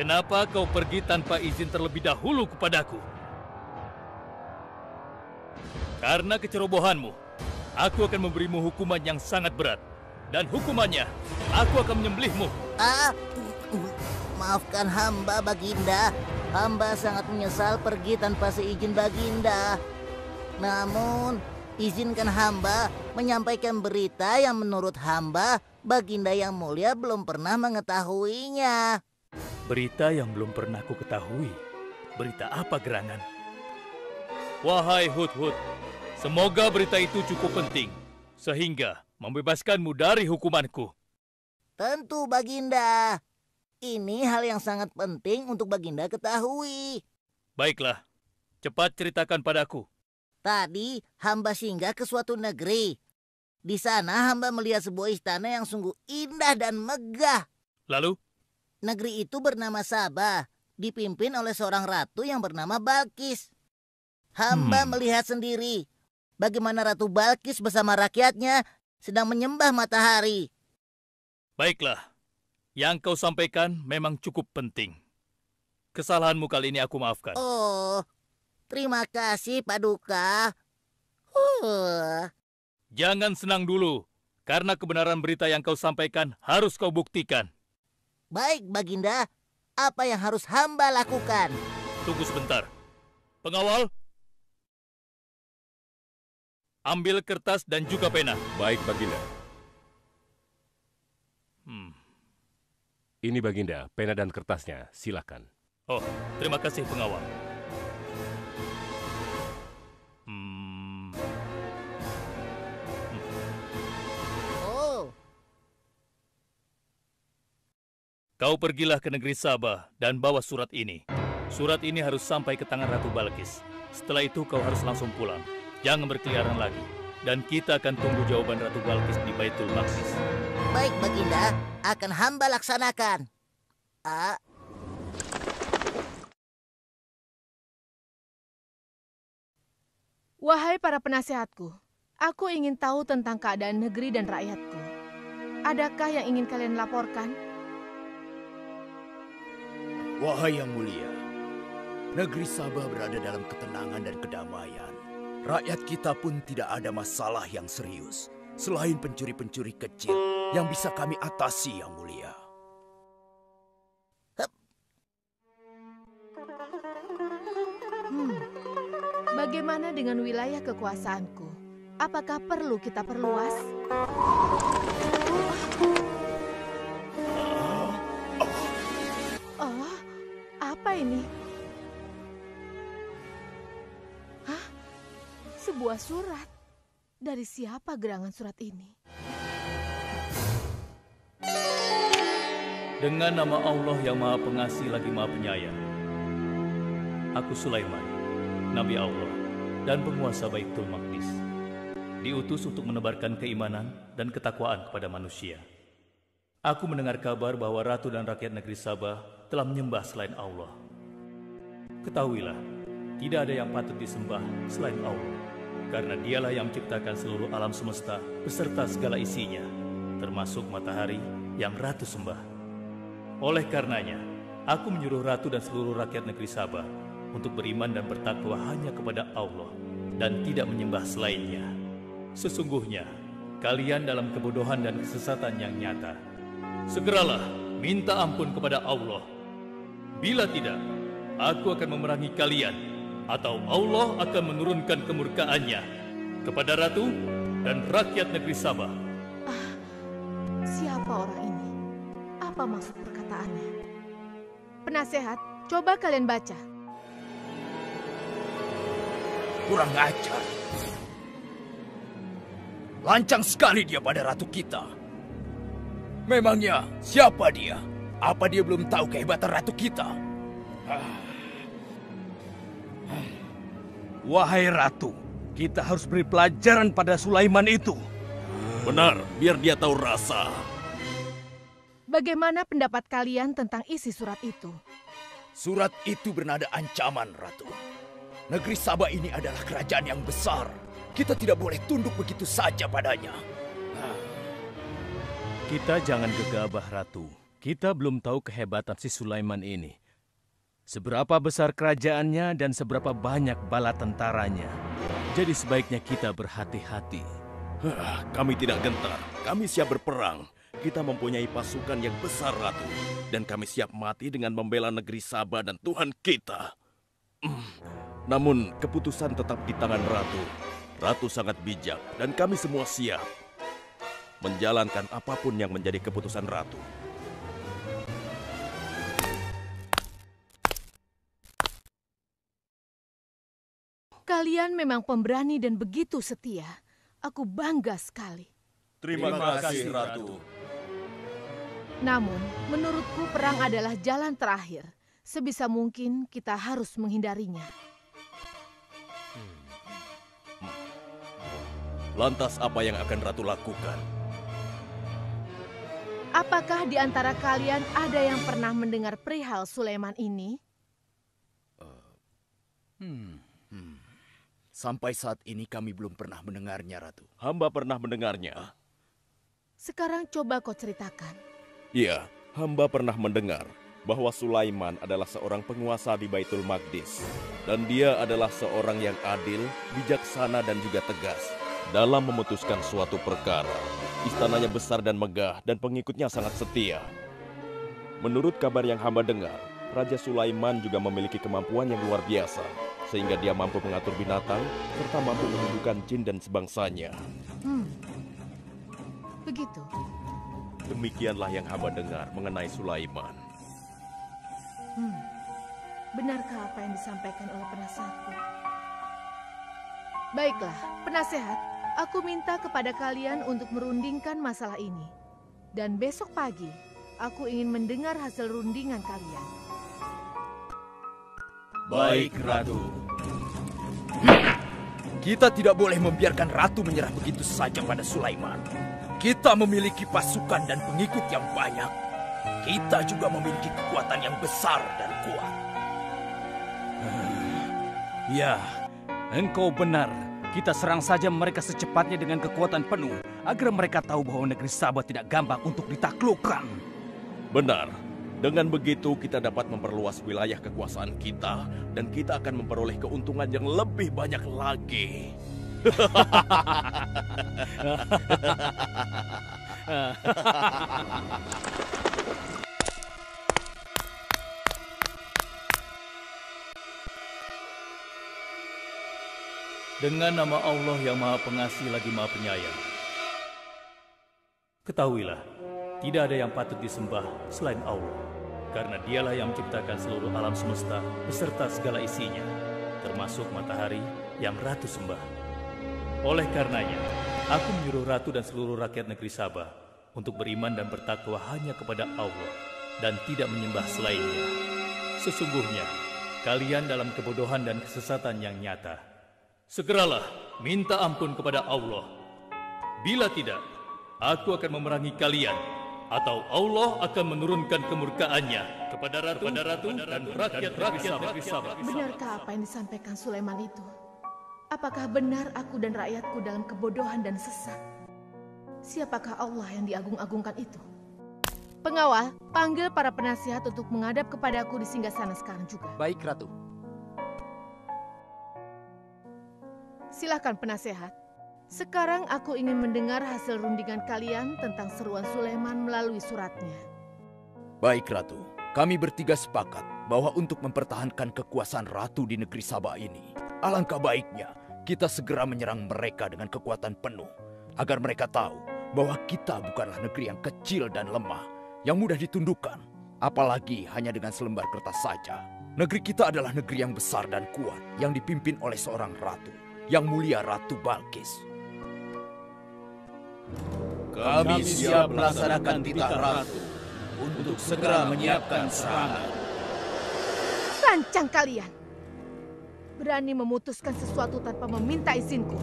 Kenapa kau pergi tanpa izin terlebih dahulu kepadaku? Karena kecerobohanmu, aku akan memberimu hukuman yang sangat berat. Dan hukumannya, aku akan menyembelihmu. Maafkan hamba, Baginda. Hamba sangat menyesal pergi tanpa seizin Baginda. Namun, izinkan hamba menyampaikan berita yang menurut hamba, Baginda yang mulia belum pernah mengetahuinya. Berita yang belum pernah ku ketahui. Berita apa gerangan? Wahai Hudhud, semoga berita itu cukup penting, sehingga membebaskanmu dari hukumanku. Tentu, Baginda. Ini hal yang sangat penting untuk Baginda ketahui. Baiklah, cepat ceritakan padaku. Tadi hamba singgah ke suatu negeri. Di sana hamba melihat sebuah istana yang sungguh indah dan megah. Lalu? Negeri itu bernama Sabah, dipimpin oleh seorang ratu yang bernama Balkis. Hamba melihat sendiri bagaimana Ratu Balkis bersama rakyatnya sedang menyembah matahari. Baiklah, yang kau sampaikan memang cukup penting. Kesalahanmu kali ini aku maafkan. Oh, terima kasih, Paduka. Jangan senang dulu, karena kebenaran berita yang kau sampaikan harus kau buktikan. Baik, Baginda. Apa yang harus hamba lakukan? Tunggu sebentar. Pengawal, ambil kertas dan juga pena. Baik, Baginda. Ini Baginda, pena dan kertasnya. Silakan. Oh, terima kasih pengawal. Oh, Kau pergilah ke negeri Sabah dan bawa surat ini. Surat ini harus sampai ke tangan Ratu Balkis. Setelah itu kau harus langsung pulang. Jangan berkeliaran lagi. Dan kita akan tunggu jawaban Ratu Balkis di Baitul Maqdis. baik, Baginda. Akan hamba laksanakan. Wahai para penasehatku, aku ingin tahu tentang keadaan negeri dan rakyatku. Adakah yang ingin kalian laporkan? Wahai yang mulia, negeri Sabah berada dalam ketenangan dan kedamaian. Rakyat kita pun tidak ada masalah yang serius, selain pencuri-pencuri kecil yang bisa kami atasi, yang mulia. Bagaimana dengan wilayah kekuasaanku? Apakah perlu kita perluas? Oh, apa ini? Hah? Sebuah surat. Dari siapa gerangan surat ini? Dengan nama Allah yang Maha Pengasih lagi Maha Penyayang. Aku Sulaiman, Nabi Allah dan penguasa Baitul Maqdis. Diutus untuk menebarkan keimanan dan ketakwaan kepada manusia. Aku mendengar kabar bahwa ratu dan rakyat negeri Sabah telah menyembah selain Allah. Ketahuilah, tidak ada yang patut disembah selain Allah, karena dialah yang menciptakan seluruh alam semesta beserta segala isinya, termasuk matahari yang ratu sembah. Oleh karenanya, aku menyuruh ratu dan seluruh rakyat negeri Sabah untuk beriman dan bertakwa hanya kepada Allah dan tidak menyembah selainnya. Sesungguhnya, kalian dalam kebodohan dan kesesatan yang nyata. Segeralah minta ampun kepada Allah. Bila tidak, aku akan memerangi kalian, atau Allah akan menurunkan kemurkaannya kepada ratu dan rakyat negeri Sabah. Siapa orang ini? Apa maksud perkataannya? Penasehat, coba kalian baca. Kurang ajar. Lancang sekali dia pada ratu kita. Memangnya siapa dia? Apa dia belum tahu kehebatan ratu kita? Wahai ratu, kita harus beri pelajaran pada Sulaiman itu. Benar, biar dia tahu rasa. Bagaimana pendapat kalian tentang isi surat itu? Surat itu bernada ancaman, Ratu. Negeri Sabah ini adalah kerajaan yang besar. Kita tidak boleh tunduk begitu saja padanya. Kita jangan gegabah, Ratu. Kita belum tahu kehebatan si Sulaiman ini. Seberapa besar kerajaannya dan seberapa banyak bala tentaranya. Jadi sebaiknya kita berhati-hati. Kami tidak gentar. Kami siap berperang. Kita mempunyai pasukan yang besar, Ratu. Dan kami siap mati dengan membela negeri Sabah dan Tuhan kita. Namun, keputusan tetap di tangan Ratu. Ratu sangat bijak dan kami semua siap menjalankan apapun yang menjadi keputusan Ratu. Kalian memang pemberani dan begitu setia. Aku bangga sekali. Terima kasih, Ratu. Namun, menurutku perang adalah jalan terakhir. Sebisa mungkin kita harus menghindarinya. Lantas apa yang akan Ratu lakukan? Apakah di antara kalian ada yang pernah mendengar perihal Sulaiman ini? Sampai saat ini kami belum pernah mendengarnya, Ratu. Hamba pernah mendengarnya. Sekarang coba kau ceritakan. Iya, hamba pernah mendengar bahwa Sulaiman adalah seorang penguasa di Baitul Maqdis. Dan dia adalah seorang yang adil, bijaksana dan juga tegas dalam memutuskan suatu perkara. Istananya besar dan megah dan pengikutnya sangat setia. Menurut kabar yang hamba dengar, Raja Sulaiman juga memiliki kemampuan yang luar biasa, sehingga dia mampu mengatur binatang, serta mampu menundukkan jin dan sebangsanya. Begitu. Demikianlah yang hamba dengar mengenai Sulaiman. Benarkah apa yang disampaikan oleh penasehatku? Baiklah, penasehat, aku minta kepada kalian untuk merundingkan masalah ini. Dan besok pagi, aku ingin mendengar hasil rundingan kalian. Baik, Ratu. Kita tidak boleh membiarkan Ratu menyerah begitu saja pada Sulaiman. Kita memiliki pasukan dan pengikut yang banyak. Kita juga memiliki kekuatan yang besar dan kuat. Ya, engkau benar. Kita serang saja mereka secepatnya dengan kekuatan penuh, agar mereka tahu bahwa negeri Sabah tidak gampang untuk ditaklukkan. Benar. Dengan begitu kita dapat memperluas wilayah kekuasaan kita dan kita akan memperoleh keuntungan yang lebih banyak lagi. Dengan nama Allah yang Maha Pengasih lagi Maha Penyayang. Ketahuilah, tidak ada yang patut disembah selain Allah. Karena dialah yang menciptakan seluruh alam semesta beserta segala isinya, termasuk matahari yang Ratu sembah. Oleh karenanya, aku menyuruh Ratu dan seluruh rakyat negeri Sabah untuk beriman dan bertakwa hanya kepada Allah dan tidak menyembah selainnya. Sesungguhnya, kalian dalam kebodohan dan kesesatan yang nyata. Segeralah minta ampun kepada Allah. Bila tidak, aku akan memerangi kalian, atau Allah akan menurunkan kemurkaannya kepada Ratu dan rakyat-rakyat negeri Sabah. Benarkah apa yang disampaikan Sulaiman itu? Apakah benar aku dan rakyatku dalam kebodohan dan sesat? Siapakah Allah yang diagung-agungkan itu? Pengawal, panggil para penasihat untuk menghadap kepadaku di singgasana sekarang juga. Baik, Ratu. Silakan penasehat. Sekarang aku ingin mendengar hasil rundingan kalian tentang seruan Sulaiman melalui suratnya. Baik, Ratu. Kami bertiga sepakat bahwa untuk mempertahankan kekuasaan Ratu di negeri Sabah ini, alangkah baiknya kita segera menyerang mereka dengan kekuatan penuh, agar mereka tahu bahwa kita bukanlah negeri yang kecil dan lemah, yang mudah ditundukkan, apalagi hanya dengan selembar kertas saja. Negeri kita adalah negeri yang besar dan kuat, yang dipimpin oleh seorang ratu, yang mulia Ratu Balkis. Kami siap melaksanakan titah Ratu untuk segera menyiapkan serangan. Lancang kalian! Berani memutuskan sesuatu tanpa meminta izinku.